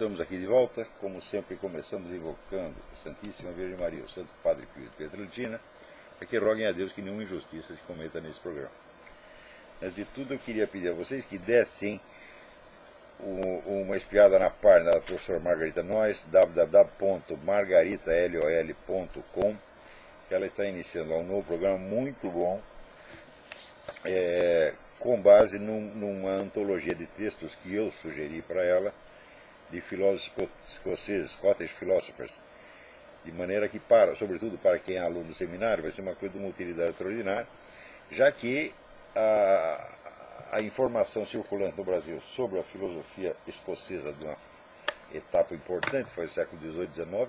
Estamos aqui de volta, como sempre começamos invocando a Santíssima Virgem Maria, o Santo Padre Pio de Pietrelcina, para que roguem a Deus que nenhuma injustiça se cometa nesse programa. Antes de tudo, eu queria pedir a vocês que dessem uma espiada na página da professora Margarita Noyes, www.margaritalol.com, que ela está iniciando um novo programa muito bom, com base numa antologia de textos que eu sugeri para ela, de filósofos escoceses, Scottish Philosophers, de maneira que, sobretudo para quem é aluno do seminário, vai ser uma coisa de uma utilidade extraordinária, já que a informação circulante no Brasil sobre a filosofia escocesa de uma etapa importante, foi o século XVIII e XIX,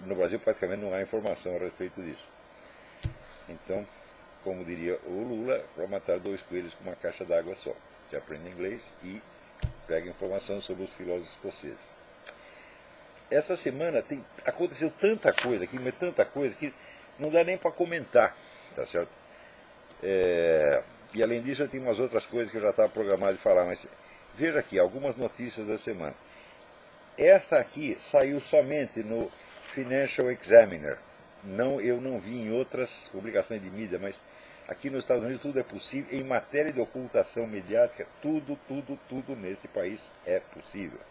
no Brasil praticamente não há informação a respeito disso. Então, como diria o Lula, para matar dois coelhos com uma caixa d'água só. Você aprende inglês e pega informação sobre os filósofos escoceses. Essa semana aconteceu tanta coisa aqui, mas tanta coisa que não dá nem para comentar, tá certo? E além disso eu tenho umas outras coisas que eu já estava programado de falar, mas veja aqui, algumas notícias da semana. Esta aqui saiu somente no Financial Examiner. Eu não vi em outras publicações de mídia, mas aqui nos Estados Unidos tudo é possível. Em matéria de ocultação mediática, tudo neste país é possível.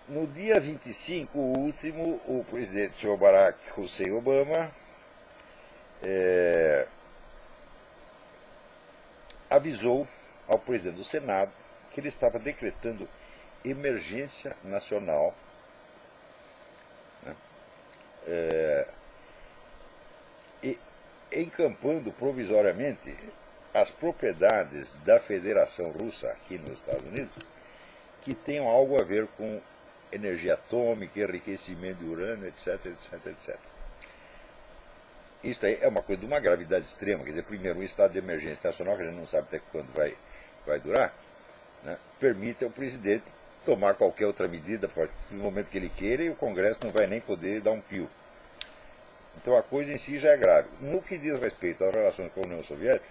No dia 25, o último, o presidente Barack Hussein Obama avisou ao presidente do Senado que ele estava decretando emergência nacional, né, e encampando provisoriamente as propriedades da Federação Russa aqui nos Estados Unidos que tenham algo a ver com energia atômica, enriquecimento de urânio, etc. Isso aí é uma coisa de uma gravidade extrema. Quer dizer, primeiro, um estado de emergência nacional, que a gente não sabe até quando vai durar, né, permite ao presidente tomar qualquer outra medida no momento que ele queira, e o Congresso não vai nem poder dar um pio. Então a coisa em si já é grave. No que diz respeito às relações com a União Soviética,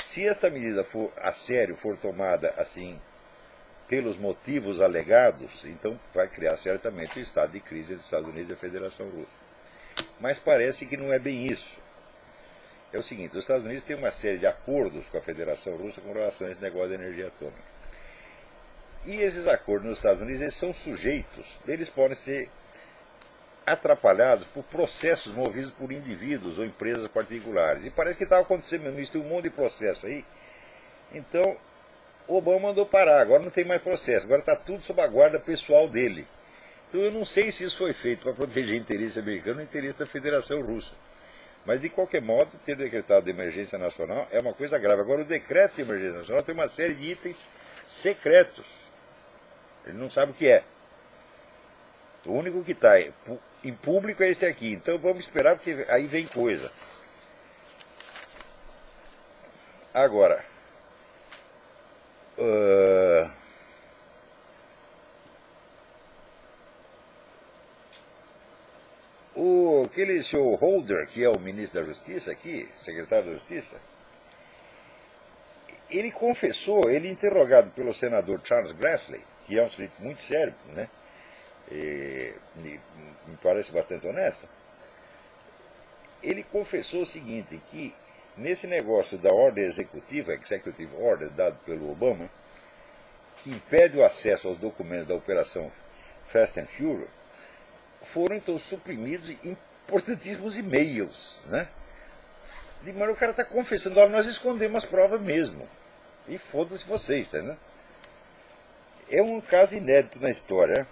se esta medida for a sério, for tomada assim, pelos motivos alegados, então vai criar certamente o estado de crise entre os Estados Unidos e a Federação Russa. Mas parece que não é bem isso. É o seguinte, os Estados Unidos têm uma série de acordos com a Federação Russa com relação a esse negócio de energia atômica. E esses acordos nos Estados Unidos, eles são sujeitos, eles podem ser atrapalhados por processos movidos por indivíduos ou empresas particulares. E parece que estava acontecendo mesmo isso, tem um monte de processo aí. Então, o Obama mandou parar, agora não tem mais processo, agora está tudo sob a guarda pessoal dele. Então eu não sei se isso foi feito para proteger interesse americano ou interesse da Federação Russa. Mas, de qualquer modo, ter decretado de emergência nacional é uma coisa grave. Agora, o decreto de emergência nacional tem uma série de itens secretos. Ele não sabe o que é. O único que está em público é esse aqui. Então vamos esperar, porque aí vem coisa. Agora, aquele senhor Holder, que é o ministro da Justiça aqui, secretário da Justiça, ele confessou, ele interrogado pelo senador Charles Grassley, que é um sujeito muito sério, né? E me parece bastante honesto, ele confessou o seguinte, que nesse negócio da ordem executiva, Executive Order, dado pelo Obama, que impede o acesso aos documentos da operação Fast and Furious, foram então suprimidos importantíssimos e-mails, né? De maneira, o cara está confessando, olha, nós escondemos as provas mesmo, e foda-se vocês, tá, né? É um caso inédito na história.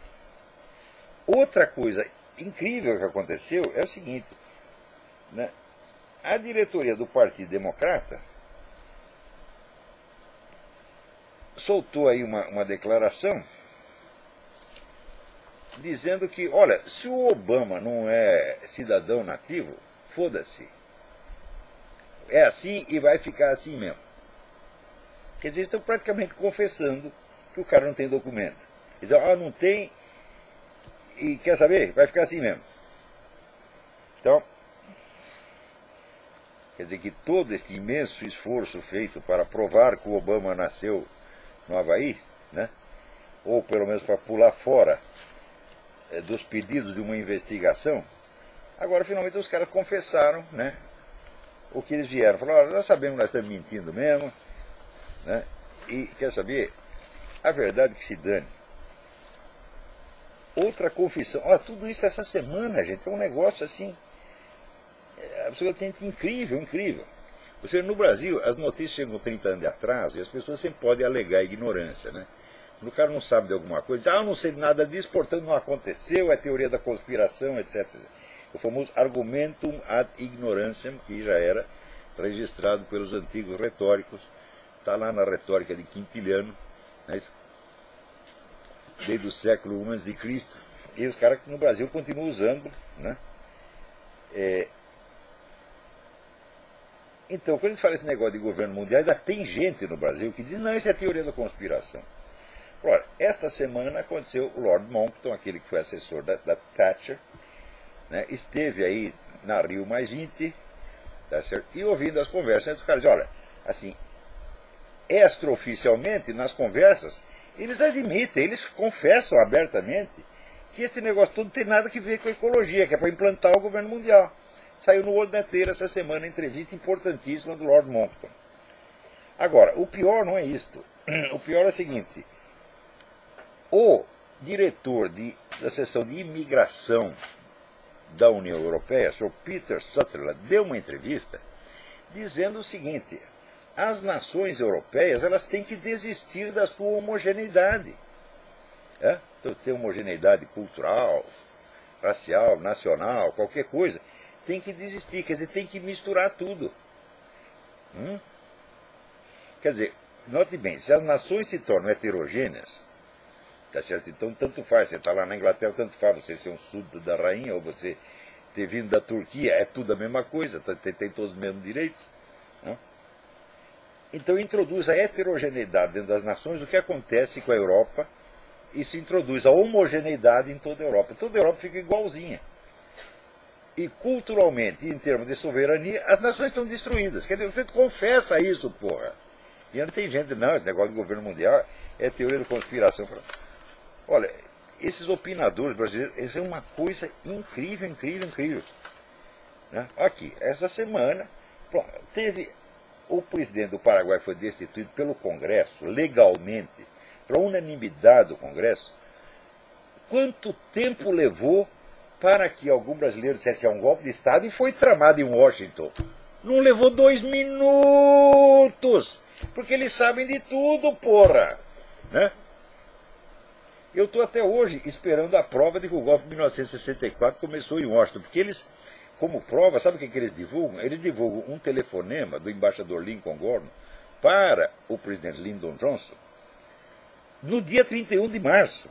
Outra coisa incrível que aconteceu é o seguinte, né? A diretoria do Partido Democrata soltou aí uma declaração dizendo que, olha, se o Obama não é cidadão nativo, foda-se. É assim e vai ficar assim mesmo. Quer dizer, estão praticamente confessando que o cara não tem documento. Eles dizem, não tem, e quer saber? Vai ficar assim mesmo. Então, quer dizer que todo este imenso esforço feito para provar que o Obama nasceu no Havaí, né? Ou pelo menos para pular fora dos pedidos de uma investigação. Agora, finalmente, os caras confessaram, né, o que eles vieram. Falaram, olha, nós sabemos que nós estamos mentindo mesmo, né? E, quer saber, a verdade que se dane. Outra confissão. Olha, tudo isso essa semana, gente, é um negócio assim, absolutamente incrível, incrível. Você, no Brasil, as notícias chegam com 30 anos de atraso e as pessoas sempre podem alegar ignorância, né? Quando o cara não sabe de alguma coisa, diz, eu não sei nada disso, portanto não aconteceu, é teoria da conspiração, etc. O famoso argumentum ad ignorantiam, que já era registrado pelos antigos retóricos, está lá na retórica de Quintiliano, né? Desde o século I a.C., e os caras que no Brasil continuam usando, né? Então, quando eles falam esse negócio de governo mundial, ainda tem gente no Brasil que diz, não, isso é teoria da conspiração. Ora, esta semana aconteceu o Lord Monckton, aquele que foi assessor da Thatcher, né, esteve aí na Rio+20, tá certo? E ouvindo as conversas, os caras dizem, olha, assim, extraoficialmente, nas conversas, eles admitem, eles confessam abertamente que esse negócio todo não tem nada a ver com a ecologia, que é para implantar o governo mundial. Saiu no World Neteiro essa semana uma entrevista importantíssima do Lord Monckton. Agora, o pior não é isto. O pior é o seguinte, o diretor da seção de imigração da União Europeia, Sr. Peter Sutherland, deu uma entrevista dizendo o seguinte, as nações europeias elas têm que desistir da sua homogeneidade. Então, ter homogeneidade cultural, racial, nacional, qualquer coisa, tem que desistir, quer dizer, tem que misturar tudo. Quer dizer, note bem, se as nações se tornam heterogêneas, tá certo? Então, tanto faz, você está lá na Inglaterra, tanto faz você ser um súdito da rainha ou você ter vindo da Turquia, é tudo a mesma coisa, tem todos os mesmos direitos. Né? Então, introduz a heterogeneidade dentro das nações, o que acontece com a Europa, isso introduz a homogeneidade em toda a Europa. Toda a Europa fica igualzinha. E culturalmente, em termos de soberania, as nações estão destruídas. Quer dizer, você confessa isso, porra. E não tem gente, não, esse negócio de governo mundial é teoria da conspiração. Olha, esses opinadores brasileiros, isso é uma coisa incrível, incrível, incrível. Né? Aqui, essa semana, teve o presidente do Paraguai foi destituído pelo Congresso, legalmente, para unanimidade do Congresso. Quanto tempo levou para que algum brasileiro dissesse é um golpe de Estado e foi tramado em Washington? Não levou 2 minutos, porque eles sabem de tudo, porra. Né? Eu estou até hoje esperando a prova de que o golpe de 1964 começou em Washington, porque eles, como prova, sabe o que eles divulgam? Eles divulgam um telefonema do embaixador Lincoln Gordon para o presidente Lyndon Johnson no dia 31 de março.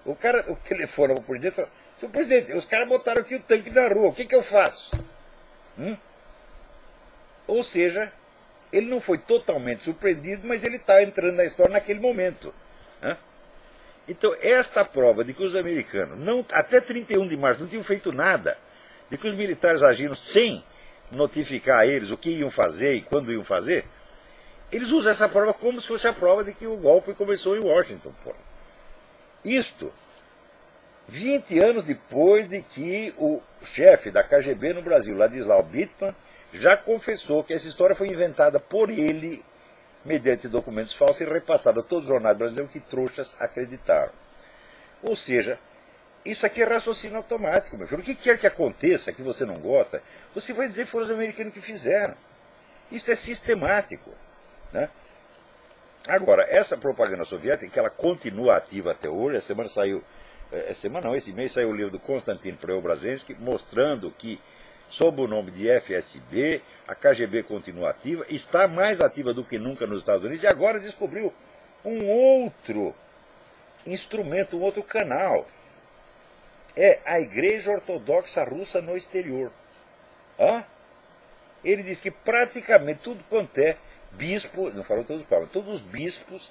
O telefona para o presidente e fala, senhor presidente, os caras botaram aqui o tanque na rua, o que eu faço? Ou seja, ele não foi totalmente surpreendido, mas ele está entrando na história naquele momento. Então, esta prova de que os americanos, até 31 de março, não tinham feito nada, de que os militares agiram sem notificar a eles o que iam fazer e quando iam fazer, eles usam essa prova como se fosse a prova de que o golpe começou em Washington. Porra. Isto 20 anos depois de que o chefe da KGB no Brasil, Ladislau Bittman, já confessou que essa história foi inventada por ele, mediante documentos falsos, e repassada a todos os jornais brasileiros que trouxas acreditaram. Ou seja, isso aqui é raciocínio automático, meu filho. O que quer que aconteça, que você não gosta, você vai dizer que foram os americanos que fizeram. Isso é sistemático. Né? Agora, essa propaganda soviética, que ela continua ativa até hoje, esse mês saiu o livro do Konstantin Preobrazhensky, mostrando que, sob o nome de FSB, a KGB continua ativa, está mais ativa do que nunca nos Estados Unidos, e agora descobriu um outro instrumento, um outro canal. É a Igreja Ortodoxa Russa no exterior. Ele diz que praticamente tudo quanto é bispo, não falou todos os papas, todos os bispos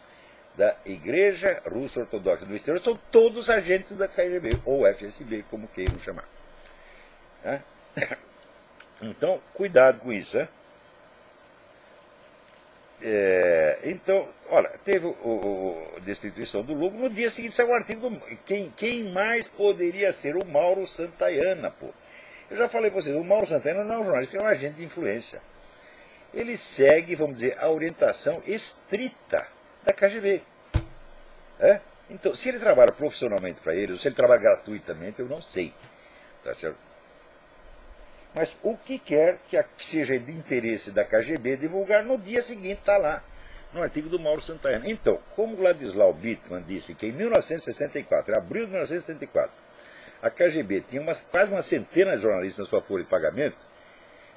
da Igreja Russa Ortodoxa no exterior são todos agentes da KGB, ou FSB, como queiram chamar. Então, cuidado com isso. Então, olha, teve a destituição do Lula, no dia seguinte saiu um artigo do... Quem mais poderia ser? O Mauro Santayana, pô. Eu já falei para vocês, o Mauro Santayana não é um jornalista, é um agente de influência. Ele segue, vamos dizer, a orientação estrita da KGB. Então, se ele trabalha profissionalmente para ele, ou se ele trabalha gratuitamente, eu não sei. Tá certo? Mas o que quer que seja de interesse da KGB divulgar, no dia seguinte está lá, no artigo do Mauro Santayana. Então, como Władysław Bittman disse que em 1964, em abril de 1974, a KGB tinha quase uma centena de jornalistas na sua folha de pagamento,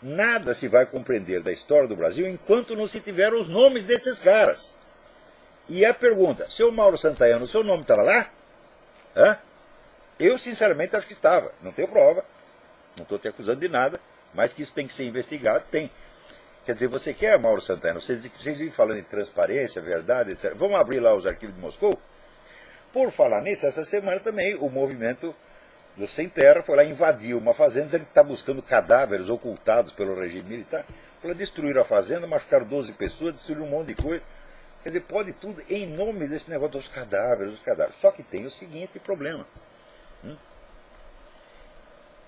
nada se vai compreender da história do Brasil enquanto não se tiver os nomes desses caras. E a pergunta, seu Mauro Santayana, o seu nome estava lá? Eu, sinceramente, acho que estava. Não tenho prova. Não estou te acusando de nada, mas que isso tem que ser investigado, tem. Quer dizer, você quer, Mauro Santana, vocês vivem falando em transparência, verdade, etc. Vamos abrir lá os arquivos de Moscou? Por falar nisso, essa semana também o movimento do Sem Terra foi lá invadir uma fazenda, dizendo que está buscando cadáveres ocultados pelo regime militar. Foi lá destruir a fazenda, machucaram 12 pessoas, destruíram um monte de coisa. Quer dizer, pode tudo em nome desse negócio dos cadáveres, Só que tem o seguinte problema.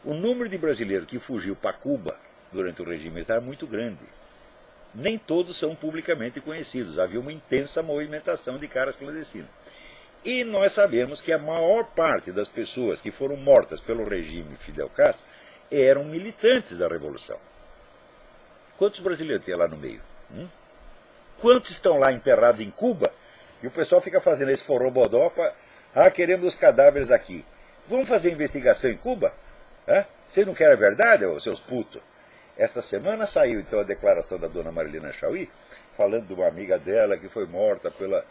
O número de brasileiros que fugiu para Cuba durante o regime militar é muito grande. Nem todos são publicamente conhecidos. Havia uma intensa movimentação de caras clandestinos. E nós sabemos que a maior parte das pessoas que foram mortas pelo regime Fidel Castro eram militantes da Revolução. Quantos brasileiros tem lá no meio? Quantos estão lá enterrados em Cuba? E o pessoal fica fazendo esse forrobodó para... queremos os cadáveres aqui. Vamos fazer investigação em Cuba? Vocês não querem a verdade, seus putos? Esta semana saiu então a declaração da dona Marilena Chaui, falando de uma amiga dela que foi morta pelo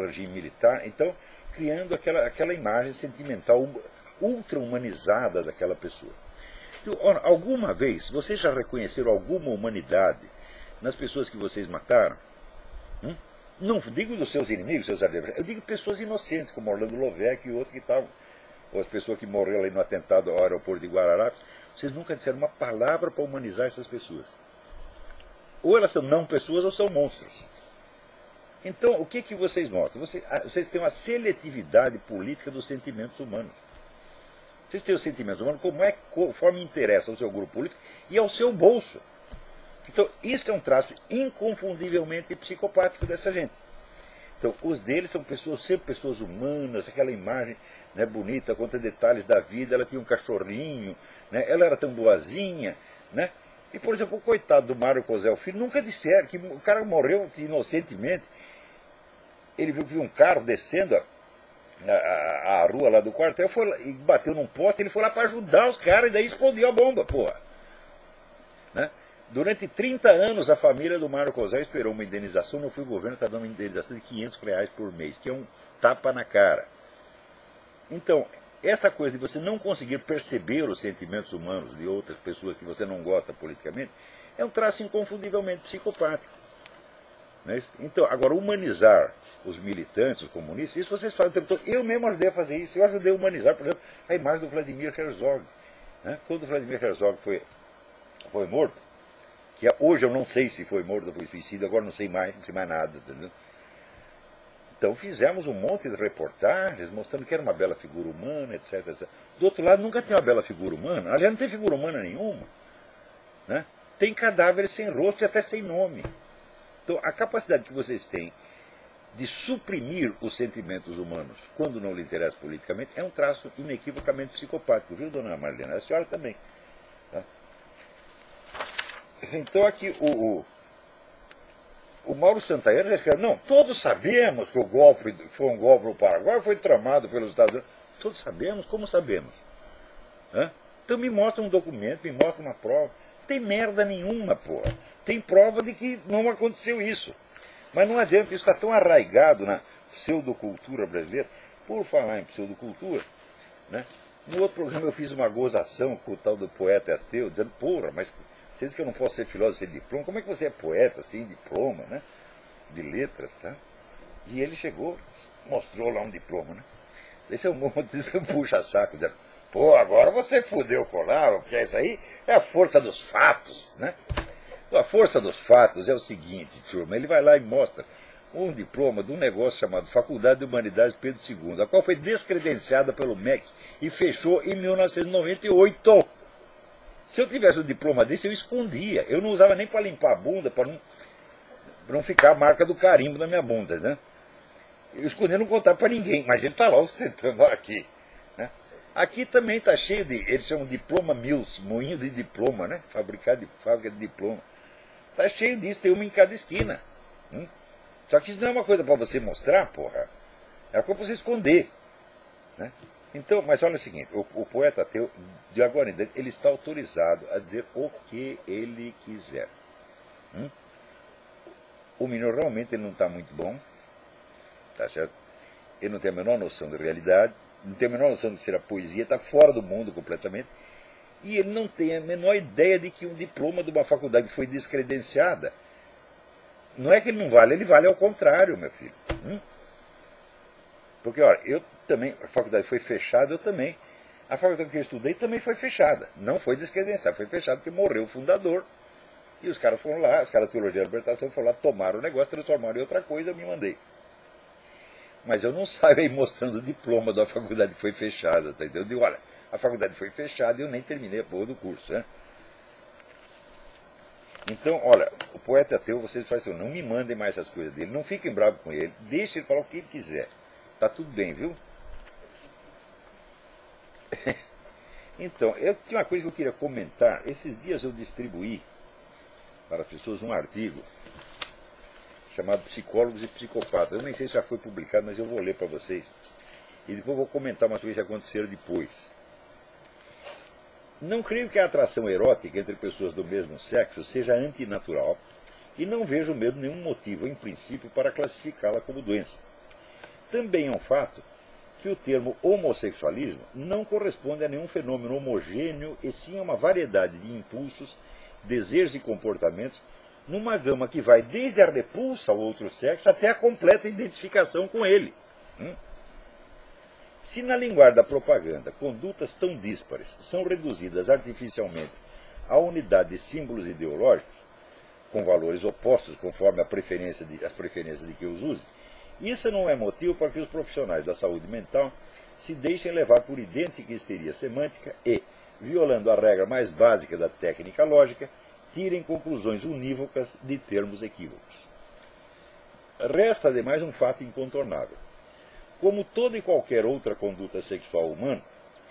regime militar. Então, criando aquela imagem sentimental, ultra-humanizada daquela pessoa. Alguma vez, vocês já reconheceram alguma humanidade nas pessoas que vocês mataram? Não digo dos seus inimigos, seus adversários, eu digo pessoas inocentes, como Orlando Lovec e outro que estavam... ou as pessoas que morreram ali no atentado ao aeroporto de Guararapes, vocês nunca disseram uma palavra para humanizar essas pessoas. Ou elas são não pessoas ou são monstros. Então, o que vocês mostram? Vocês têm uma seletividade política dos sentimentos humanos. Vocês têm os sentimentos humanos conforme interessa ao seu grupo político e ao seu bolso. Então, isso é um traço inconfundivelmente psicopático dessa gente. Então, os deles são sempre pessoas humanas, aquela imagem, né, bonita, conta detalhes da vida. Ela tinha um cachorrinho, né, ela era tão boazinha, né? E, por exemplo, o coitado do Mário Cosel Filho, nunca disseram que o cara morreu inocentemente. Ele viu um carro descendo a rua lá do quartel e bateu num poste, ele foi lá para ajudar os caras e daí explodiu a bomba, porra. Né? Durante 30 anos, a família do Mário Cosel esperou uma indenização. No fim, o governo está dando uma indenização de R$500 por mês, que é um tapa na cara. Então, esta coisa de você não conseguir perceber os sentimentos humanos de outras pessoas que você não gosta politicamente, é um traço inconfundivelmente psicopático. Não é isso? Então, agora, humanizar os militantes, os comunistas, isso vocês fazem o tempo todo. Eu mesmo ajudei a fazer isso. Eu ajudei a humanizar, por exemplo, a imagem do Vladimir Herzog. Né? Quando o Vladimir Herzog foi morto, que hoje eu não sei se foi morto ou foi suicídio, agora não sei mais nada, entendeu? Então fizemos um monte de reportagens mostrando que era uma bela figura humana, etc, etc. Do outro lado, nunca tem uma bela figura humana. Aliás, não tem figura humana nenhuma. Né? Tem cadáveres sem rosto e até sem nome. Então, a capacidade que vocês têm de suprimir os sentimentos humanos quando não lhe interessa politicamente é um traço inequivocamente psicopático, viu, dona Marilena? A senhora também. Tá? Então, aqui, o Mauro Santayana já escreve, não, todos sabemos que o golpe foi um golpe no Paraguai, foi tramado pelos Estados Unidos. Todos sabemos? Como sabemos? Então me mostra um documento, me mostra uma prova. Não tem merda nenhuma, porra. Tem prova de que não aconteceu isso. Mas não adianta, isso está tão arraigado na pseudocultura brasileira. Por falar em pseudocultura, né? No outro programa eu fiz uma gozação com o tal do poeta ateu, dizendo, porra, mas você diz que eu não posso ser filósofo sem diploma, como é que você é poeta sem diploma, né? De letras, tá? E ele chegou, mostrou lá um diploma, né? Esse é um monte de puxa-saco, dizendo, pô, agora você fudeu colar, porque isso aí é a força dos fatos, né? A força dos fatos é o seguinte, turma, ele vai lá e mostra um diploma de um negócio chamado Faculdade de Humanidades Pedro II, a qual foi descredenciada pelo MEC e fechou em 1998. Se eu tivesse um diploma desse, eu escondia. Eu não usava nem para limpar a bunda, para não ficar a marca do carimbo na minha bunda, né? Eu escondia, não contava para ninguém, mas ele está lá ostentando aqui. Né? Aqui também está cheio de, eles chamam de diploma mills, moinho de diploma, né? Fábrica de diploma. Está cheio disso, tem uma em cada esquina. Só que isso não é uma coisa para você mostrar, porra. É uma coisa para você esconder. Né? Então, mas olha o seguinte, o poeta ateu, de agora em diante, ele está autorizado a dizer o que ele quiser. O menino realmente ele não está muito bom, tá certo? Ele não tem a menor noção da realidade, não tem a menor noção de ser a poesia, está fora do mundo completamente, e ele não tem a menor ideia de que um diploma de uma faculdade que foi descredenciada, não é que ele não vale, ele vale ao contrário, meu filho. Porque, olha, eu também, a faculdade foi fechada, eu também. A faculdade que eu estudei também foi fechada. Não foi descredenciada, foi fechada porque morreu o fundador. E os caras foram lá, os caras da Teologia da Libertação foram lá, tomaram o negócio, transformaram em outra coisa, eu me mandei. Mas eu não saio aí mostrando o diploma da faculdade que foi fechada, tá entendendo? Eu digo, olha, a faculdade foi fechada e eu nem terminei a porra do curso, né? Então, olha, o poeta ateu, vocês fazem assim, não me mandem mais essas coisas dele, não fiquem bravos com ele, deixem ele falar o que ele quiser. Tá tudo bem, viu? Então, eu tinha uma coisa que eu queria comentar. Esses dias eu distribuí para as pessoas um artigo chamado Psicólogos e Psicopatas. Eu nem sei se já foi publicado, mas eu vou ler para vocês. E depois vou comentar umas coisas que aconteceram depois. Não creio que a atração erótica entre pessoas do mesmo sexo seja antinatural e não vejo mesmo nenhum motivo, em princípio, para classificá-la como doença. Também é um fato que o termo homossexualismo não corresponde a nenhum fenômeno homogêneo e sim a uma variedade de impulsos, desejos e comportamentos numa gama que vai desde a repulsa ao outro sexo até a completa identificação com ele. Se na linguagem da propaganda condutas tão díspares são reduzidas artificialmente à unidade de símbolos ideológicos, com valores opostos conforme as preferências de quem os use, isso não é motivo para que os profissionais da saúde mental se deixem levar por idêntica histeria semântica e, violando a regra mais básica da técnica lógica, tirem conclusões unívocas de termos equívocos. Resta, ademais, um fato incontornável. Como toda e qualquer outra conduta sexual humana,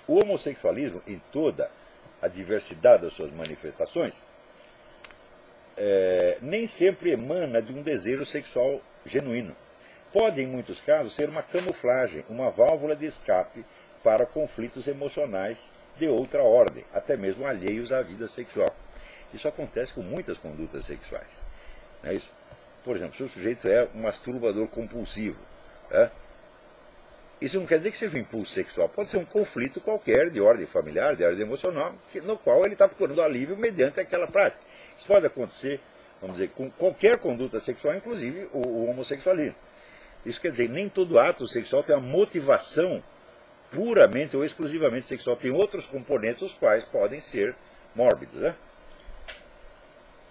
o homossexualismo, em toda a diversidade das suas manifestações, nem sempre emana de um desejo sexual genuíno. Pode, em muitos casos, ser uma camuflagem, uma válvula de escape para conflitos emocionais de outra ordem, até mesmo alheios à vida sexual. Isso acontece com muitas condutas sexuais. Não é isso? Por exemplo, se o sujeito é um masturbador compulsivo, isso não quer dizer que seja um impulso sexual, pode ser um conflito qualquer de ordem familiar, de ordem emocional, no qual ele está procurando alívio mediante aquela prática. Isso pode acontecer, vamos dizer, com qualquer conduta sexual, inclusive o homossexualismo. Isso quer dizer, nem todo ato sexual tem uma motivação puramente ou exclusivamente sexual. Tem outros componentes, os quais podem ser mórbidos.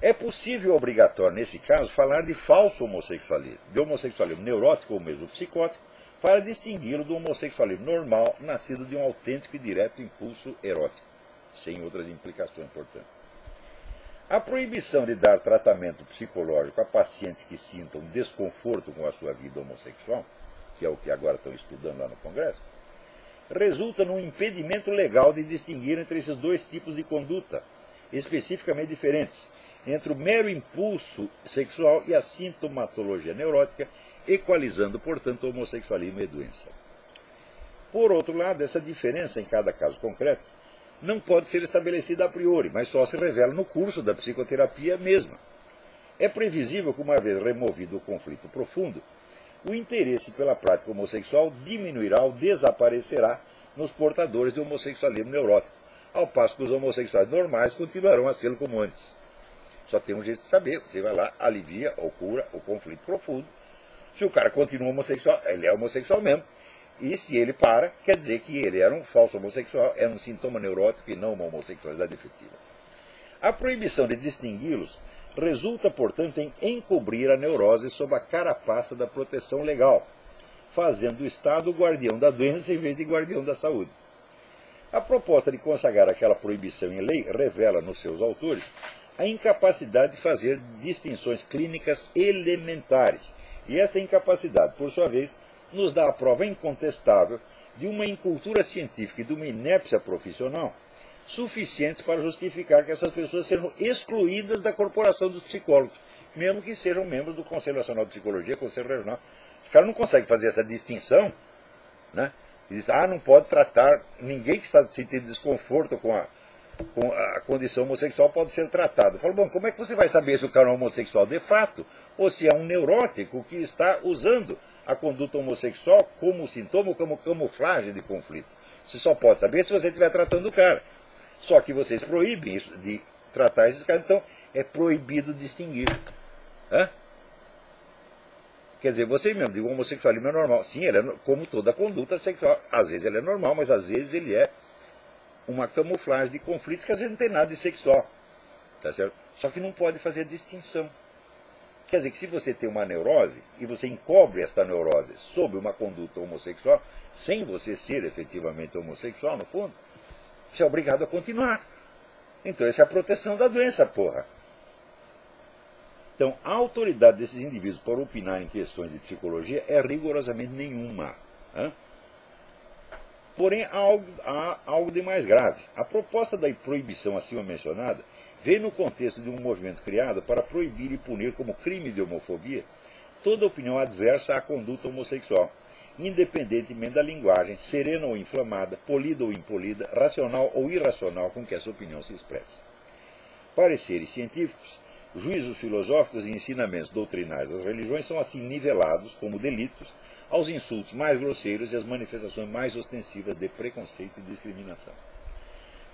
É possível e obrigatório, nesse caso, falar de falso homossexualismo, de homossexualismo neurótico ou mesmo psicótico, para distingui-lo do homossexualismo normal, nascido de um autêntico e direto impulso erótico, sem outras implicações, portanto. A proibição de dar tratamento psicológico a pacientes que sintam desconforto com a sua vida homossexual, que é o que agora estão estudando lá no Congresso, resulta num impedimento legal de distinguir entre esses dois tipos de conduta, especificamente diferentes, entre o mero impulso sexual e a sintomatologia neurótica, equalizando, portanto, o homossexualismo e doença. Por outro lado, essa diferença em cada caso concreto não pode ser estabelecida a priori, mas só se revela no curso da psicoterapia mesma. É previsível que, uma vez removido o conflito profundo, o interesse pela prática homossexual diminuirá ou desaparecerá nos portadores de homossexualismo neurótico, ao passo que os homossexuais normais continuarão a ser como antes. Só tem um jeito de saber, você vai lá, alivia ou cura o conflito profundo. Se o cara continua homossexual, ele é homossexual mesmo. E se ele para, quer dizer que ele era um falso homossexual, era um sintoma neurótico e não uma homossexualidade efetiva. A proibição de distingui-los resulta, portanto, em encobrir a neurose sob a carapaça da proteção legal, fazendo o Estado o guardião da doença em vez de guardião da saúde. A proposta de consagrar aquela proibição em lei revela nos seus autores a incapacidade de fazer distinções clínicas elementares. E esta incapacidade, por sua vez, nos dá a prova incontestável de uma incultura científica e de uma inépcia profissional suficientes para justificar que essas pessoas sejam excluídas da corporação dos psicólogos, mesmo que sejam membros do Conselho Nacional de Psicologia, Conselho Regional. Os caras não conseguem fazer essa distinção, né? E diz, não pode tratar, ninguém que está sentindo desconforto com a condição homossexual pode ser tratado. Eu falo, bom, como é que você vai saber se o cara é homossexual de fato, ou se é um neurótico que está usando a conduta homossexual como sintoma, como camuflagem de conflito? Você só pode saber se você estiver tratando o cara. Só que vocês proíbem isso, de tratar esses caras, então é proibido distinguir. Hã? Quer dizer, você mesmo diz, o homossexualismo é normal. Sim, ele é como toda conduta sexual. Às vezes ele é normal, mas às vezes ele é uma camuflagem de conflitos que às vezes não tem nada de sexual. Tá certo? Só que não pode fazer distinção. Quer dizer que se você tem uma neurose e você encobre esta neurose sob uma conduta homossexual, sem você ser efetivamente homossexual, no fundo, você é obrigado a continuar. Então essa é a proteção da doença, porra. Então, a autoridade desses indivíduos para opinar em questões de psicologia é rigorosamente nenhuma. Porém, há algo de mais grave. A proposta da proibição acima mencionada veio no contexto de um movimento criado para proibir e punir como crime de homofobia toda opinião adversa à conduta homossexual, independentemente da linguagem, serena ou inflamada, polida ou impolida, racional ou irracional com que essa opinião se expressa. Pareceres científicos, juízos filosóficos e ensinamentos doutrinais das religiões são assim nivelados como delitos aos insultos mais grosseiros e às manifestações mais ostensivas de preconceito e discriminação.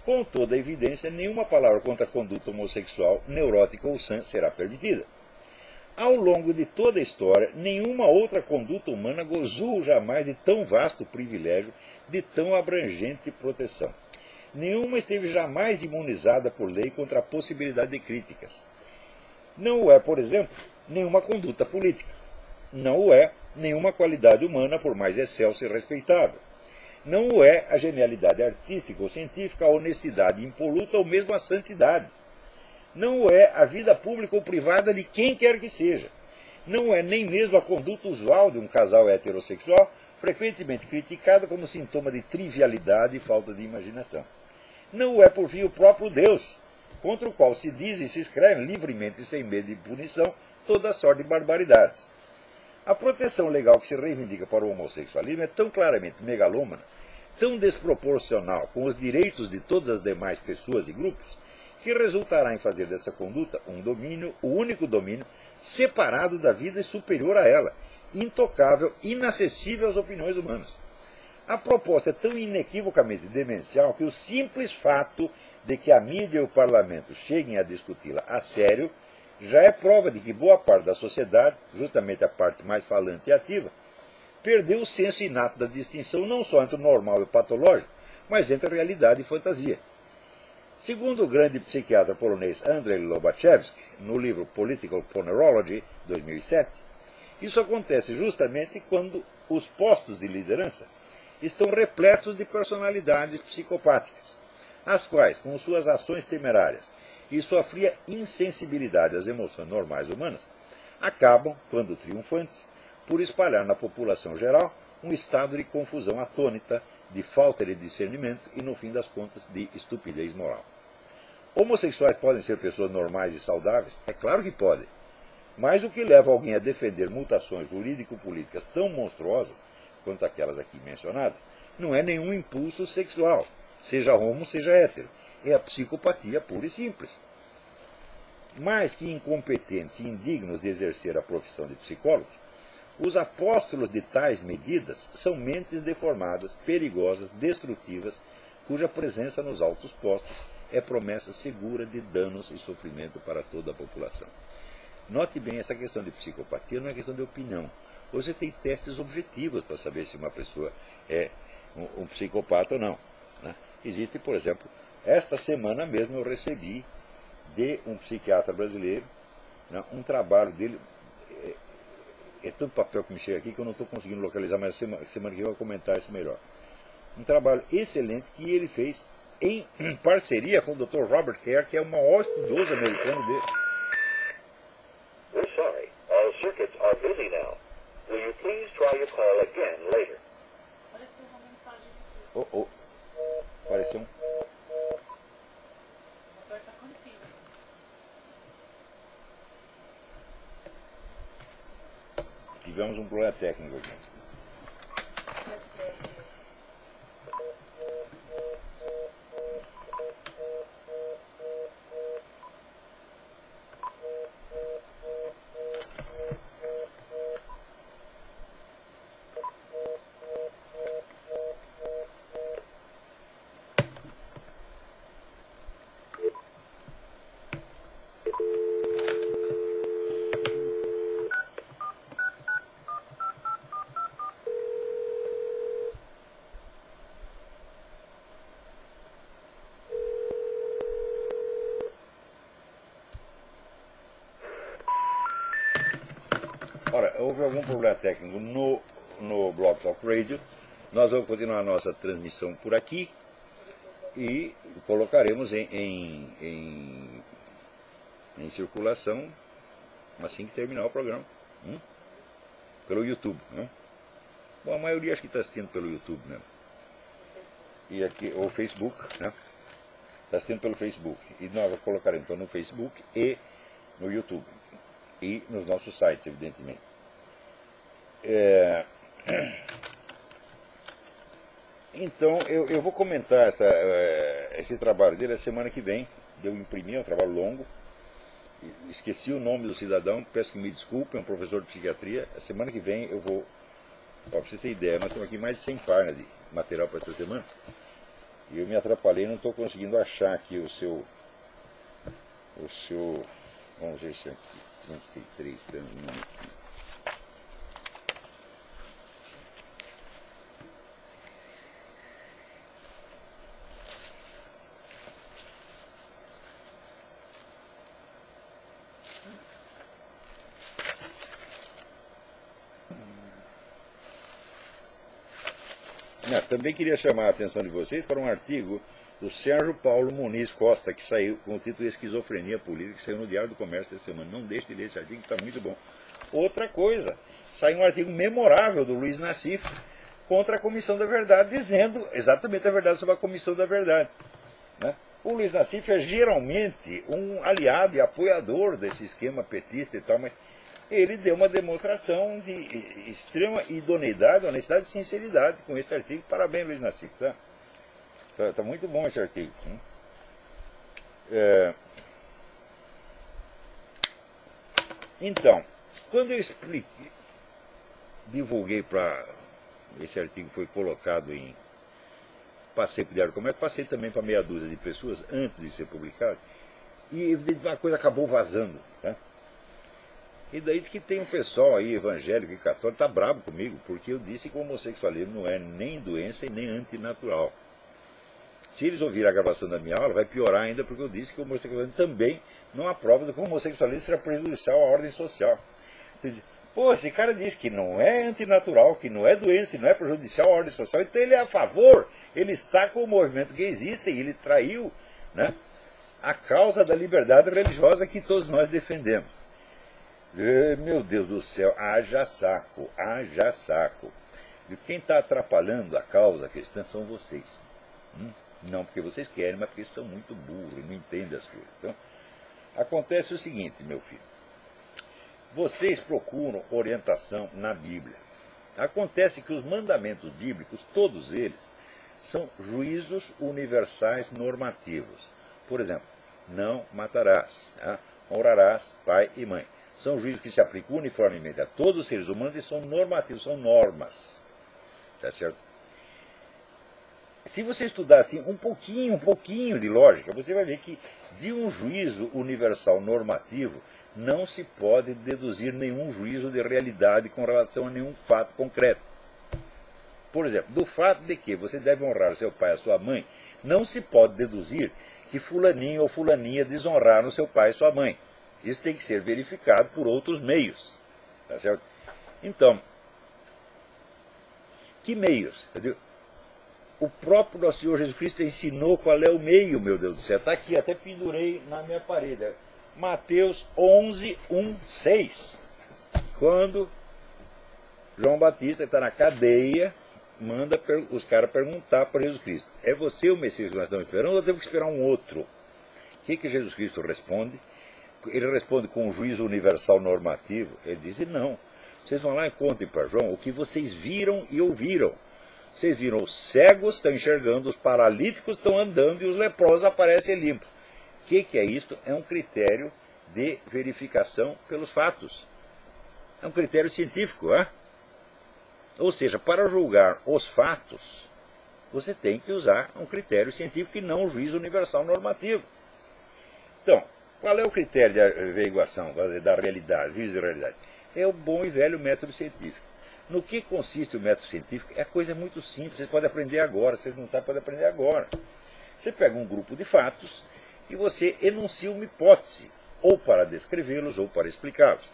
Com toda a evidência, nenhuma palavra contra a conduta homossexual, neurótica ou sã será permitida. Ao longo de toda a história, nenhuma outra conduta humana gozou jamais de tão vasto privilégio, de tão abrangente proteção. Nenhuma esteve jamais imunizada por lei contra a possibilidade de críticas. Não o é, por exemplo, nenhuma conduta política. Não o é nenhuma qualidade humana, por mais excelsa e respeitável. Não o é a genialidade artística ou científica, a honestidade impoluta ou mesmo a santidade. Não o é a vida pública ou privada de quem quer que seja. Não é nem mesmo a conduta usual de um casal heterossexual, frequentemente criticada como sintoma de trivialidade e falta de imaginação. Não o é, por fim, o próprio Deus, contra o qual se diz e se escreve livremente e sem medo de punição toda sorte de barbaridades. A proteção legal que se reivindica para o homossexualismo é tão claramente megalômana, tão desproporcional com os direitos de todas as demais pessoas e grupos, que resultará em fazer dessa conduta um domínio, o único domínio, separado da vida e superior a ela, intocável, inacessível às opiniões humanas. A proposta é tão inequivocamente demencial que o simples fato de que a mídia e o parlamento cheguem a discuti-la a sério já é prova de que boa parte da sociedade, justamente a parte mais falante e ativa, perdeu o senso inato da distinção não só entre o normal e o patológico, mas entre realidade e fantasia. Segundo o grande psiquiatra polonês Andrzej Lobachevsky, no livro Political Ponerology, 2007, isso acontece justamente quando os postos de liderança estão repletos de personalidades psicopáticas, as quais, com suas ações temerárias e sua fria insensibilidade às emoções normais humanas, acabam, quando triunfantes, por espalhar na população geral um estado de confusão atônita, de falta de discernimento e, no fim das contas, de estupidez moral. Homossexuais podem ser pessoas normais e saudáveis? É claro que podem. Mas o que leva alguém a defender mutações jurídico-políticas tão monstruosas quanto aquelas aqui mencionadas não é nenhum impulso sexual, seja homo, seja hétero. É a psicopatia pura e simples. Mais que incompetentes e indignos de exercer a profissão de psicólogos, os apóstolos de tais medidas são mentes deformadas, perigosas, destrutivas, cuja presença nos altos postos é promessa segura de danos e sofrimento para toda a população. Note bem, essa questão de psicopatia não é questão de opinião. Você tem testes objetivos para saber se uma pessoa é um psicopata ou não. Né? Existe, por exemplo, esta semana mesmo eu recebi de um psiquiatra brasileiro né, um trabalho dele. É tanto papel que me chega aqui que eu não estou conseguindo localizar, mas semana que vem eu vou comentar isso melhor. Um trabalho excelente que ele fez em parceria com o Dr. Robert Hare, que é o maior estudioso americano dele. We're sorry. All circuits are busy now. Will you please try your call again later? Apareceu uma mensagem aqui. Oh, oh. Apareceu um. Aperta contigo. Tivemos um problema técnico aqui. Ora, houve algum problema técnico no Blog Talk Radio. Nós vamos continuar a nossa transmissão por aqui e colocaremos em circulação assim que terminar o programa. Pelo YouTube. Né? Bom, a maioria acho que está assistindo pelo YouTube mesmo. E aqui, ou Facebook, né? Está assistindo pelo Facebook. E nós colocaremos então no Facebook e no YouTube. E nos nossos sites, evidentemente. Então, eu vou comentar esse trabalho dele a semana que vem. Eu imprimi, é um trabalho longo. Esqueci o nome do cidadão, peço que me desculpe, é um professor de psiquiatria. A semana que vem eu vou... Para você ter ideia, nós temos aqui mais de 100 páginas de material para essa semana. E eu me atrapalhei, não estou conseguindo achar aqui o seu... Vamos ver se é aqui. 23 anos. Também queria chamar a atenção de vocês para um artigo do Sérgio Paulo Muniz Costa, que saiu com o título Esquizofrenia Política, que saiu no Diário do Comércio essa semana. Não deixe de ler esse artigo, que está muito bom. Outra coisa, saiu um artigo memorável do Luiz Nassif contra a Comissão da Verdade, dizendo exatamente a verdade sobre a Comissão da Verdade. Né? O Luiz Nassif é geralmente um aliado e apoiador desse esquema petista e tal, mas ele deu uma demonstração de extrema idoneidade, honestidade e sinceridade com esse artigo. Parabéns, Luiz Nassif. Tá muito bom esse artigo. Então, quando eu divulguei para... Esse artigo foi colocado em... Passei para o Diário do Comércio, passei também para meia dúzia de pessoas antes de ser publicado. E uma coisa acabou vazando. Tá? E daí diz que tem um pessoal aí, evangélico e católico, tá bravo comigo, porque eu disse que o homossexualismo não é nem doença e nem antinatural. Se eles ouvirem a gravação da minha aula, vai piorar ainda, porque eu disse que o homossexualismo também não há prova de que o homossexualismo será prejudicial à ordem social. Pô, esse cara diz que não é antinatural, que não é doença e não é prejudicial à ordem social, então ele é a favor, ele está com o movimento gaysista e ele traiu, né, a causa da liberdade religiosa que todos nós defendemos. Meu Deus do céu, haja saco, haja saco. Quem está atrapalhando a causa cristã são vocês. Não porque vocês querem, mas porque são muito burros e não entendem as coisas. Então, acontece o seguinte, meu filho. Vocês procuram orientação na Bíblia. Acontece que os mandamentos bíblicos, todos eles, são juízos universais normativos. Por exemplo, não matarás, honrarás pai e mãe. São juízos que se aplicam uniformemente a todos os seres humanos e são normativos, são normas. Tá certo? Se você estudar assim um pouquinho de lógica, você vai ver que de um juízo universal normativo não se pode deduzir nenhum juízo de realidade com relação a nenhum fato concreto. Por exemplo, do fato de que você deve honrar seu pai e a sua mãe, não se pode deduzir que fulaninho ou fulaninha desonraram seu pai e sua mãe. Isso tem que ser verificado por outros meios. Tá certo? Então, que meios? O próprio nosso Senhor Jesus Cristo ensinou qual é o meio, meu Deus do céu. Está aqui, até pendurei na minha parede. Mateus 11, 1, 6. Quando João Batista está na cadeia, manda os caras perguntar para Jesus Cristo: é você o Messias que nós estamos esperando ou temos que esperar um outro? O que Jesus Cristo responde? Ele responde com um juízo universal normativo. Ele diz: não, vocês vão lá e contem para João o que vocês viram e ouviram. Vocês viram os cegos estão enxergando, os paralíticos estão andando e os leprosos aparecem limpos. O que é isso? É um critério de verificação pelos fatos. É um critério científico, é? Ou seja, para julgar os fatos, você tem que usar um critério científico e não um juízo universal normativo. Então, qual é o critério de averiguação da realidade, juízo de realidade? É o bom e velho método científico. No que consiste o método científico? É coisa muito simples, vocês podem aprender agora, vocês não sabem, podem aprender agora. Você pega um grupo de fatos e você enuncia uma hipótese, ou para descrevê-los, ou para explicá-los.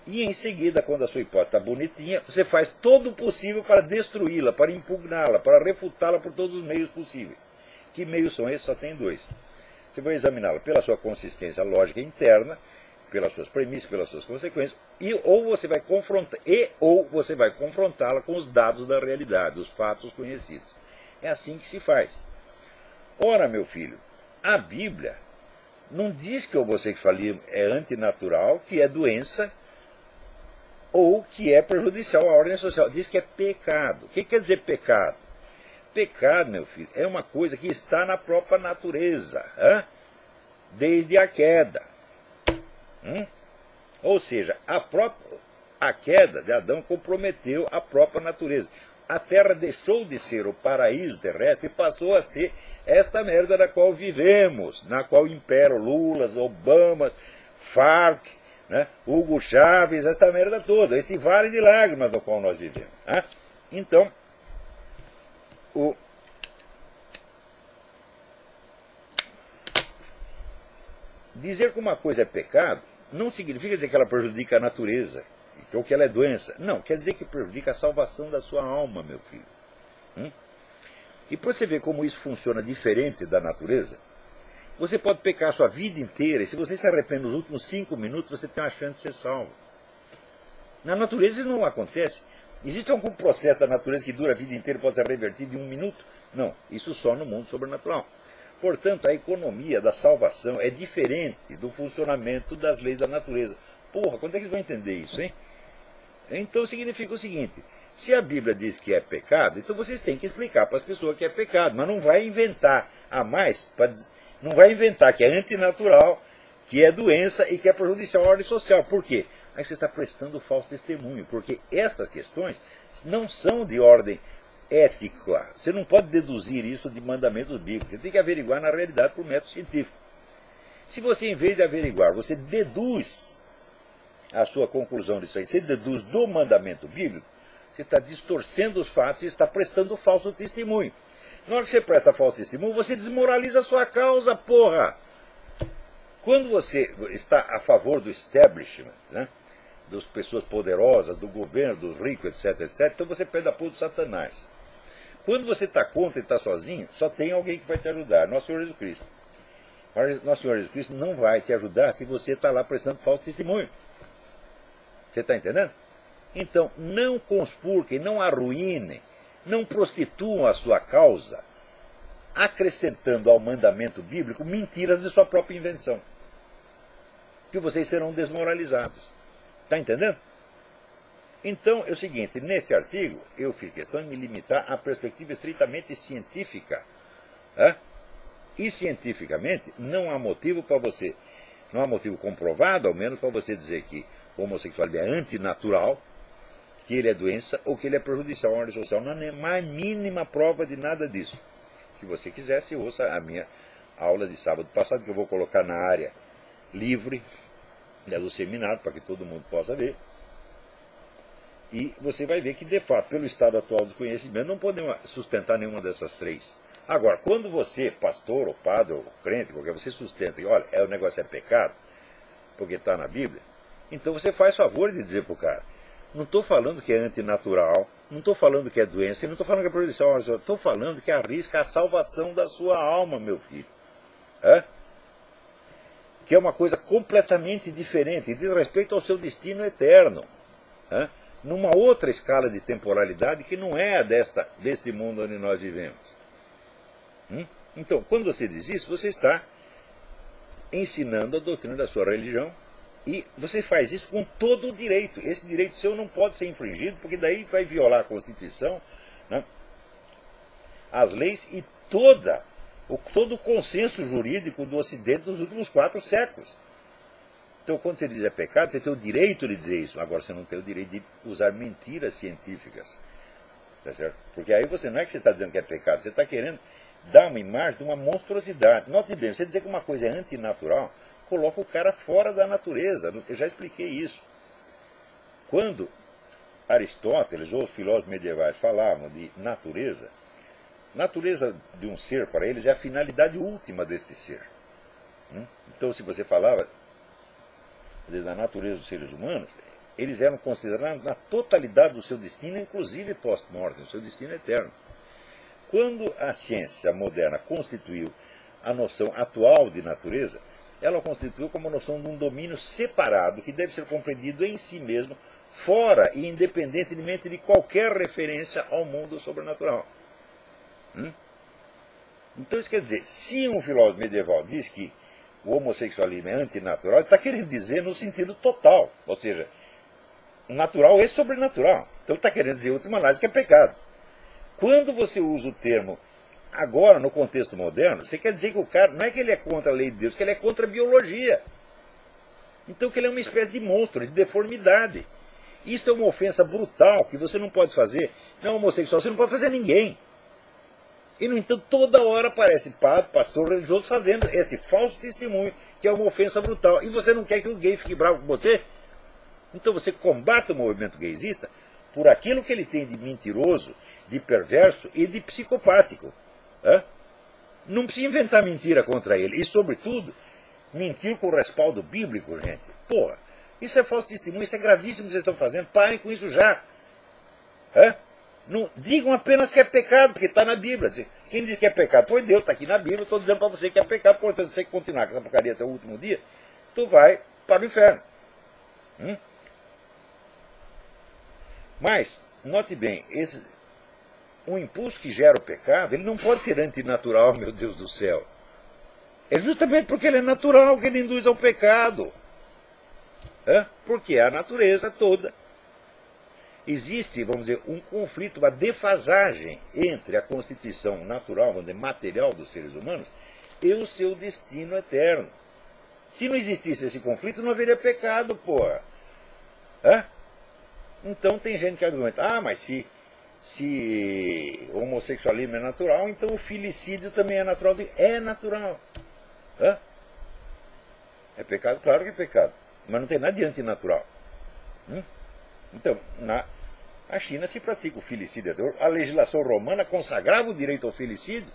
E em seguida, quando a sua hipótese está bonitinha, você faz todo o possível para destruí-la, para impugná-la, para refutá-la por todos os meios possíveis. Que meios são esses? Só tem dois. Você vai examiná-la pela sua consistência lógica interna, pelas suas premissas, pelas suas consequências, ou você vai confrontá-la com os dados da realidade, os fatos conhecidos. É assim que se faz. Ora, meu filho, a Bíblia não diz que o homossexualismo é antinatural, que é doença, ou que é prejudicial à ordem social. Diz que é pecado. O que quer dizer pecado? Pecado, meu filho, é uma coisa que está na própria natureza, desde a queda. Ou seja, a queda de Adão comprometeu a própria natureza. A Terra deixou de ser o paraíso terrestre e passou a ser esta merda na qual vivemos, na qual imperam Lulas, Obamas, Farc, Hugo Chávez, esta merda toda, este vale de lágrimas no qual nós vivemos. Então, dizer que uma coisa é pecado não significa dizer que ela prejudica a natureza, ou que ela é doença. Não, quer dizer que prejudica a salvação da sua alma, meu filho. E para você ver como isso funciona diferente da natureza, você pode pecar a sua vida inteira, e se você se arrepende nos últimos 5 minutos, você tem uma chance de ser salvo. Na natureza isso não acontece. Existe algum processo da natureza que dura a vida inteira e pode ser revertido em 1 minuto? Não, isso só no mundo sobrenatural. Portanto, a economia da salvação é diferente do funcionamento das leis da natureza. Porra, quando é que eles vão entender isso, hein? Então significa o seguinte: se a Bíblia diz que é pecado, então vocês têm que explicar para as pessoas que é pecado, mas não vai inventar a mais, não vai inventar que é antinatural, que é doença e que é prejudicial à ordem social. Por quê? Aí você está prestando falso testemunho, porque estas questões não são de ordem ética. Você não pode deduzir isso de mandamentos bíblicos. Você tem que averiguar na realidade por método científico. Se você, em vez de averiguar, você deduz a sua conclusão disso aí, você deduz do mandamento bíblico, você está distorcendo os fatos e está prestando falso testemunho. Na hora que você presta falso testemunho, você desmoraliza a sua causa, porra! Quando você está a favor do establishment, das pessoas poderosas, do governo, dos ricos, etc., então você pede apoio do Satanás. Quando você está contra e está sozinho, só tem alguém que vai te ajudar, Nosso Senhor Jesus Cristo. Mas Nosso Senhor Jesus Cristo não vai te ajudar se você está lá prestando falso testemunho. Você está entendendo? Então, não conspurquem, não arruinem, não prostituam a sua causa, acrescentando ao mandamento bíblico mentiras de sua própria invenção. Que vocês serão desmoralizados. Está entendendo? Então, é o seguinte, neste artigo, eu fiz questão de me limitar à perspectiva estritamente científica. E cientificamente, não há motivo para você, não há motivo comprovado, ao menos, para você dizer que o homossexualismo é antinatural, que ele é doença ou que ele é prejudicial à ordem social. Não há mais mínima prova de nada disso. Se você quiser, se ouça a minha aula de sábado passado, que eu vou colocar na área livre do seminário, para que todo mundo possa ver. E você vai ver que, de fato, pelo estado atual do conhecimento, não podemos sustentar nenhuma dessas três. Agora, quando você, pastor, ou padre, ou crente, qualquer, você sustenta que, olha, o negócio é pecado, porque está na Bíblia, então você faz favor de dizer para o cara, não estou falando que é antinatural, não estou falando que é doença, não estou falando que é proibição, estou falando que arrisca a salvação da sua alma, meu filho. Que é uma coisa completamente diferente, diz respeito ao seu destino eterno, numa outra escala de temporalidade que não é a deste mundo onde nós vivemos. Então, quando você diz isso, você está ensinando a doutrina da sua religião, e você faz isso com todo o direito. Esse direito seu não pode ser infringido, porque daí vai violar a Constituição, as leis e todo o consenso jurídico do Ocidente nos últimos 4 séculos. Então, quando você diz é pecado, você tem o direito de dizer isso. Agora, você não tem o direito de usar mentiras científicas. Tá certo? Porque aí você não é que você está dizendo que é pecado, você está querendo dar uma imagem de uma monstruosidade. Note bem, você dizer que uma coisa é antinatural, coloca o cara fora da natureza. Eu já expliquei isso. Quando Aristóteles ou os filósofos medievais falavam de natureza, natureza de um ser para eles é a finalidade última deste ser. Então, se você falava da natureza dos seres humanos, eles eram considerados na totalidade do seu destino, inclusive pós-mortem, o seu destino eterno. Quando a ciência moderna constituiu a noção atual de natureza, ela constituiu como noção de um domínio separado, que deve ser compreendido em si mesmo, fora e independentemente de qualquer referência ao mundo sobrenatural. Então isso quer dizer, se um filósofo medieval diz que o homossexualismo é antinatural, ele está querendo dizer no sentido total, ou seja, natural e sobrenatural. Então ele está querendo dizer, em última análise, que é pecado. Quando você usa o termo agora, no contexto moderno, você quer dizer que o cara, não é que ele é contra a lei de Deus, que ele é contra a biologia. Então que ele é uma espécie de monstro, de deformidade. Isso é uma ofensa brutal, que você não pode fazer, não homossexual, você não pode fazer a ninguém. E, no entanto, toda hora aparece padre, pastor religioso fazendo este falso testemunho, que é uma ofensa brutal. E você não quer que o gay fique bravo com você? Então você combate o movimento gaysista por aquilo que ele tem de mentiroso, de perverso e de psicopático. Não precisa inventar mentira contra ele. E, sobretudo, mentir com respaldo bíblico, gente. Porra, isso é falso testemunho, isso é gravíssimo que vocês estão fazendo. Parem com isso já. Não digam apenas que é pecado, porque está na Bíblia. Quem diz que é pecado foi Deus, está aqui na Bíblia. Estou dizendo para você que é pecado, portanto, se você continuar com essa porcaria até o último dia, tu vai para o inferno. Mas, note bem, um impulso que gera o pecado, ele não pode ser antinatural, meu Deus do céu. É justamente porque ele é natural que ele induz ao pecado. Porque é a natureza toda. Existe, vamos dizer, um conflito, uma defasagem entre a constituição natural, vamos dizer, material dos seres humanos e o seu destino eterno. Se não existisse esse conflito, não haveria pecado, porra. Então tem gente que argumenta, mas se o homossexualismo é natural, então o filicídio também é natural. É natural. É pecado? Claro que é pecado. Mas não tem nada de antinatural. Então, na China se pratica o filicídio. A legislação romana consagrava o direito ao filicídio.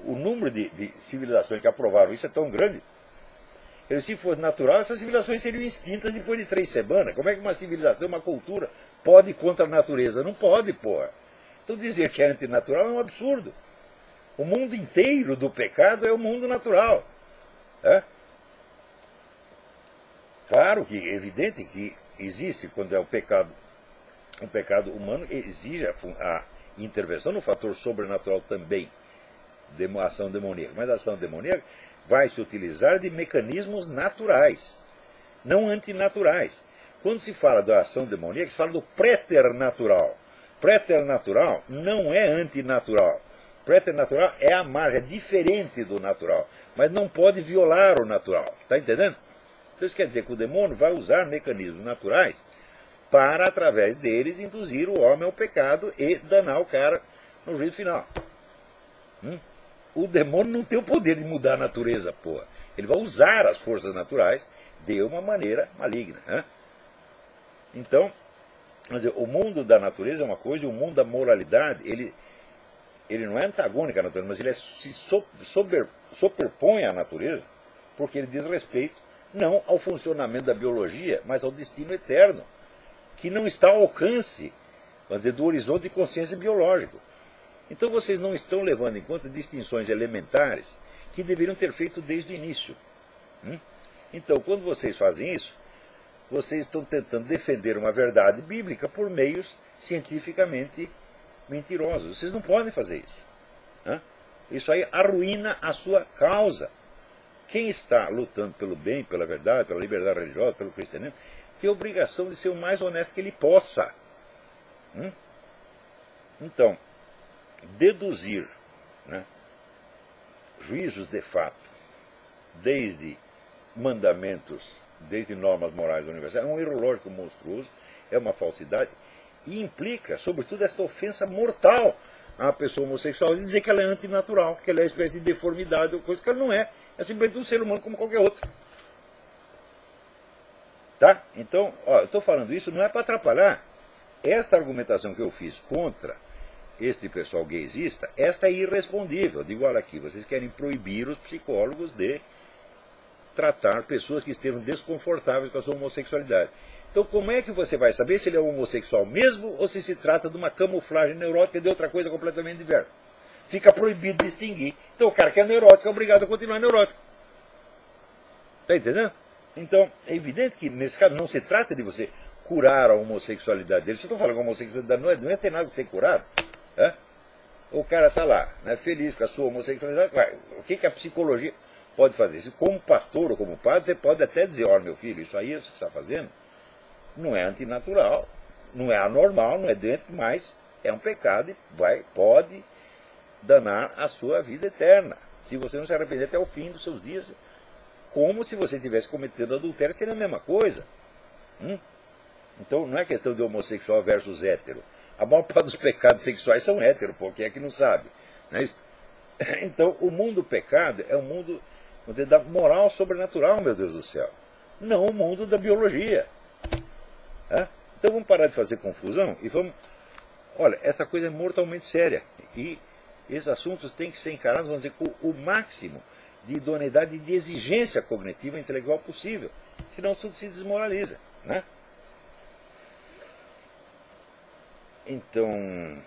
O número de civilizações que aprovaram isso é tão grande. Se fosse natural, essas civilizações seriam extintas depois de 3 semanas. Como é que uma civilização, uma cultura, pode ir contra a natureza? Não pode, porra. Então dizer que é antinatural é um absurdo. O mundo inteiro do pecado é o mundo natural. Claro que é evidente que existe, quando é um pecado humano, exige a intervenção no fator sobrenatural também, de uma ação demoníaca. Mas a ação demoníaca vai se utilizar de mecanismos naturais, não antinaturais. Quando se fala da ação demoníaca, se fala do preternatural. Preternatural não é antinatural. Preternatural é a margem, é diferente do natural, mas não pode violar o natural. Está entendendo? Então isso quer dizer que o demônio vai usar mecanismos naturais para, através deles, induzir o homem ao pecado e danar o cara no juízo final. O demônio não tem o poder de mudar a natureza, porra. Ele vai usar as forças naturais de uma maneira maligna. Então, o mundo da natureza é uma coisa, e o mundo da moralidade, ele não é antagônico à natureza, mas ele se sobrepõe à natureza, porque ele diz respeito não ao funcionamento da biologia, mas ao destino eterno, que não está ao alcance, vamos dizer, do horizonte de consciência biológico. Então vocês não estão levando em conta distinções elementares que deveriam ter feito desde o início. Então, quando vocês fazem isso, vocês estão tentando defender uma verdade bíblica por meios cientificamente mentirosos. Vocês não podem fazer isso. Isso aí arruína a sua causa. Quem está lutando pelo bem, pela verdade, pela liberdade religiosa, pelo cristianismo, tem a obrigação de ser o mais honesto que ele possa. Então, deduzir, né, juízos de fato, desde mandamentos, desde normas morais universais, é um erro lógico monstruoso, é uma falsidade, e implica, sobretudo, esta ofensa mortal à pessoa homossexual de dizer que ela é antinatural, que ela é uma espécie de deformidade, ou coisa que ela não é. É simplesmente um ser humano como qualquer outro. Tá? Então, eu estou falando isso não é para atrapalhar. Esta argumentação que eu fiz contra este pessoal gaysista, esta é irrespondível. Eu digo, olha aqui, vocês querem proibir os psicólogos de tratar pessoas que estejam desconfortáveis com a sua homossexualidade. Então, como é que você vai saber se ele é homossexual mesmo ou se trata de uma camuflagem neurótica de outra coisa completamente diversa? Fica proibido distinguir. Então, o cara que é neurótico é obrigado a continuar neurótico. Está entendendo? Então, é evidente que, nesse caso, não se trata de você curar a homossexualidade dele. Se eu estou falando que a homossexualidade não é ter nada que ser curado. O cara está lá, né, feliz com a sua homossexualidade. O que a psicologia pode fazer? Se como pastor ou como padre, você pode até dizer, olha, meu filho, isso aí que você está fazendo não é antinatural, não é anormal, não é doente, mas é um pecado e pode danar a sua vida eterna. Se você não se arrepender até o fim dos seus dias, como se você estivesse cometendo adultério, seria a mesma coisa. Então não é questão de homossexual versus hétero. A maior parte dos pecados sexuais são héteros, pô, quem é que não sabe? Não é isso? Então o mundo pecado é o mundo, vamos dizer, da moral sobrenatural, meu Deus do céu. Não o mundo da biologia. Então vamos parar de fazer confusão e vamos... Olha, essa coisa é mortalmente séria. E esses assuntos têm que ser encarados, vamos dizer, com o máximo de idoneidade e de exigência cognitiva e intelectual possível. Senão tudo se desmoraliza. Né? Então...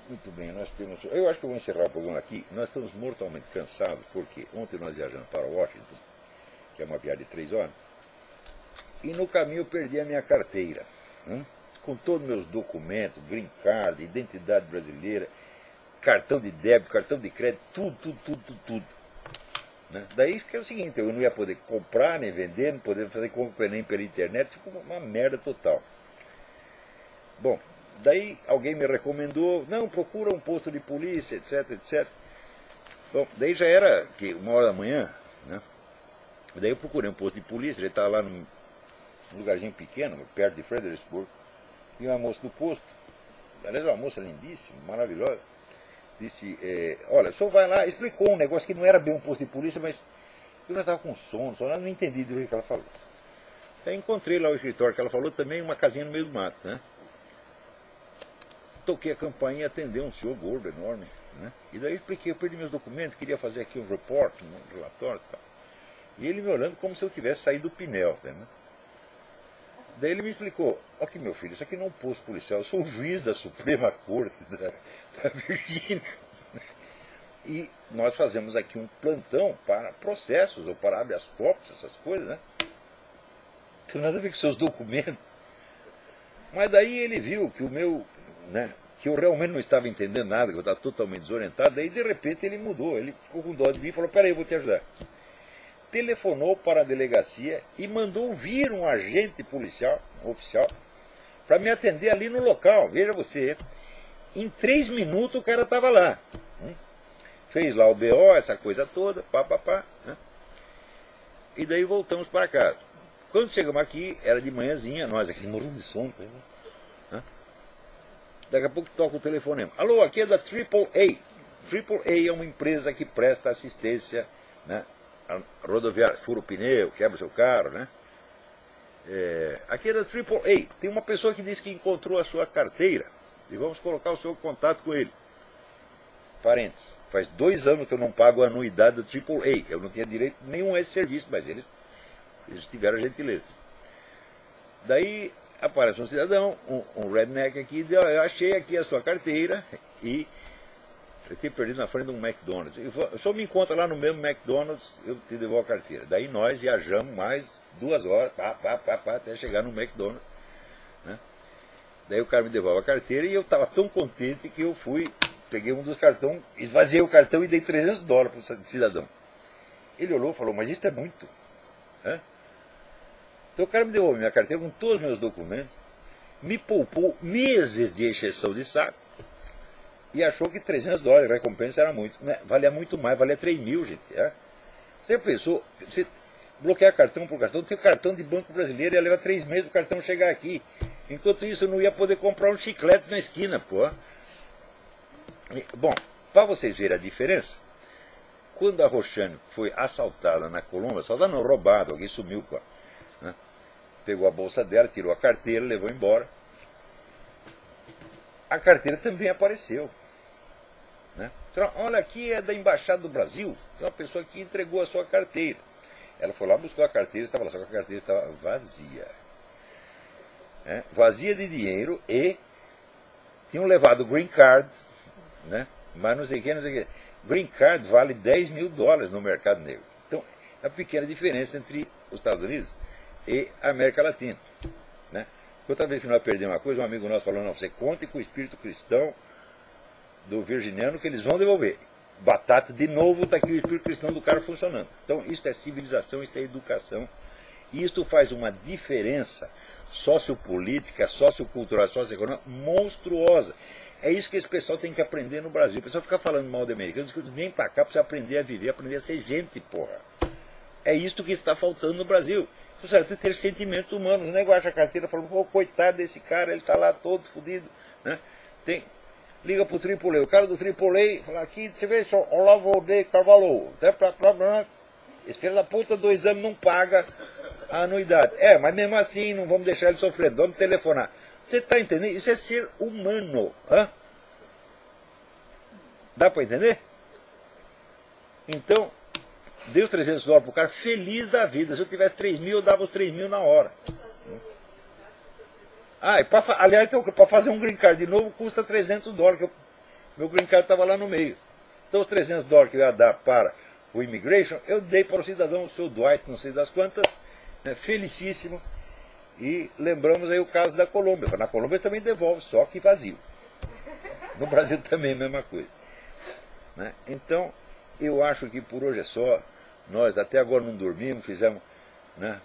Muito bem, nós temos... Eu acho que eu vou encerrar o programa aqui. Nós estamos mortalmente cansados, porque ontem nós viajamos para Washington, que é uma viagem de 3 horas, e no caminho eu perdi a minha carteira, com todos os meus documentos, green card, identidade brasileira, cartão de débito, cartão de crédito, tudo. Né? Daí fica o seguinte, eu não ia poder comprar nem vender, não poder fazer compra nem pela internet, ficou uma merda total. Bom, daí alguém me recomendou, não, procura um posto de polícia, etc. Bom, daí já era 1h da manhã, né? Daí eu procurei um posto de polícia, ele estava lá num lugarzinho pequeno, perto de Fredericksburg, e uma moça do posto, aliás, uma moça lindíssima, maravilhosa, disse, olha, o senhor vai lá, explicou um negócio que não era bem um posto de polícia, mas eu já estava com sono, só não entendi do que ela falou. Daí encontrei lá o escritório que ela falou, também uma casinha no meio do mato, né? Toquei a campainha e atendeu um senhor gordo, enorme, né? E daí eu expliquei, eu perdi meus documentos, queria fazer aqui um report, um relatório e tal. E ele me olhando como se eu tivesse saído do Pinel, né? Daí ele me explicou, ó que meu filho, isso aqui não é um posto policial, eu sou o juiz da Suprema Corte da Virgínia. E nós fazemos aqui um plantão para processos ou para habeas corpus, essas coisas, né? Não tem nada a ver com seus documentos. Mas daí ele viu que o meu, né, que eu realmente não estava entendendo nada, que eu estava totalmente desorientado, daí de repente ele mudou, ele ficou com dó de mim e falou, peraí, eu vou te ajudar. Telefonou para a delegacia e mandou vir um agente policial, um oficial, para me atender ali no local. Veja você, em 3 minutos o cara estava lá. Fez lá o BO, essa coisa toda, né? E daí voltamos para casa. Quando chegamos aqui, era de manhãzinha, nós aqui morrendo de sono. Né? Daqui a pouco toca o telefonema. Alô, aqui é da AAA. AAA é uma empresa que presta assistência, né, rodoviária, fura o pneu, quebra o seu carro, né? Aqui é da AAA. Tem uma pessoa que disse que encontrou a sua carteira e vamos colocar o seu contato com ele. Parentes, faz 2 anos que eu não pago a anuidade do AAA. Eu não tinha direito nenhum a esse serviço, mas eles tiveram a gentileza. Daí aparece um cidadão, um redneck aqui, e diz, eu achei aqui a sua carteira e eu tinha perdido na frente de um McDonald's. O senhor me encontra lá no mesmo McDonald's, eu te devolvo a carteira. Daí nós viajamos mais 2 horas, até chegar no McDonald's. Né? Daí o cara me devolve a carteira e eu estava tão contente que eu peguei um dos cartões, esvaziei o cartão e dei $300 para o cidadão. Ele olhou e falou, mas isso é muito. Né? Então o cara me devolveu minha carteira com todos os meus documentos, me poupou meses de encheção de saco e achou que $300 a recompensa era muito. Valia muito mais, valia 3 mil, gente. É? Você pensou, você bloquear cartão por cartão, tem cartão de banco brasileiro, ia levar 3 meses o cartão chegar aqui. Enquanto isso eu não ia poder comprar um chiclete na esquina, pô. Bom, para vocês verem a diferença, quando a Roxane foi assaltada na Colômbia, assaltada não, roubada, alguém sumiu, pô. Né? Pegou a bolsa dela, tirou a carteira, levou embora. A carteira também apareceu. Né? Então, olha, aqui é da Embaixada do Brasil, tem uma pessoa que entregou a sua carteira. Ela foi lá, buscou a carteira, estava lá, só que a carteira estava vazia. Né? Vazia de dinheiro e tinham levado o green card, né? Mas não sei o que, não sei o que. Green card vale $10 mil no mercado negro. Então, é a pequena diferença entre os Estados Unidos e a América Latina. Né? Outra vez que nós perdemos uma coisa, um amigo nosso falou, não, você conte com o espírito cristão do virginiano que eles vão devolver. Batata, de novo, está aqui o espírito cristão do cara funcionando. Então, isso é civilização, isso é educação. E isso faz uma diferença sociopolítica, sociocultural, socioeconômica monstruosa. É isso que esse pessoal tem que aprender no Brasil. O pessoal fica falando mal de americanos, que vem para cá para você aprender a viver, aprender a ser gente, porra. É isso que está faltando no Brasil. Você tem que ter sentimentos humanos. O negócio acha a carteira, fala, pô, coitado desse cara, ele está lá todo fodido. Né? Liga pro AAA, o cara do AAA fala, aqui você vê só, Olavo de Carvalho. Esse filho da puta 2 anos não paga a anuidade. Mas mesmo assim não vamos deixar ele sofrendo, vamos telefonar. Você está entendendo? Isso é ser humano. Hã? Dá para entender? Então, deu $300 para o cara, feliz da vida. Se eu tivesse 3 mil, eu dava os 3 mil na hora. Aliás, então, para fazer um green card de novo custa $300, que meu green card estava lá no meio. Então, os $300 que eu ia dar para o immigration, eu dei para o cidadão, o seu Dwight, não sei das quantas, né, felicíssimo. E lembramos aí o caso da Colômbia. Na Colômbia também devolve, só que vazio. No Brasil também a mesma coisa. Né? Então, eu acho que por hoje é só. Nós até agora não dormimos, fizemos, né,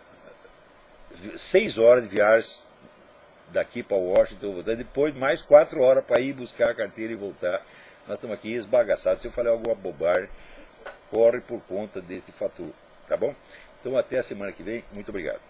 6 horas de viagem daqui para Washington, depois mais 4 horas para ir buscar a carteira e voltar. Nós estamos aqui esbagaçados. Se eu falei alguma bobagem, corre por conta deste fator. Tá bom? Então até a semana que vem. Muito obrigado.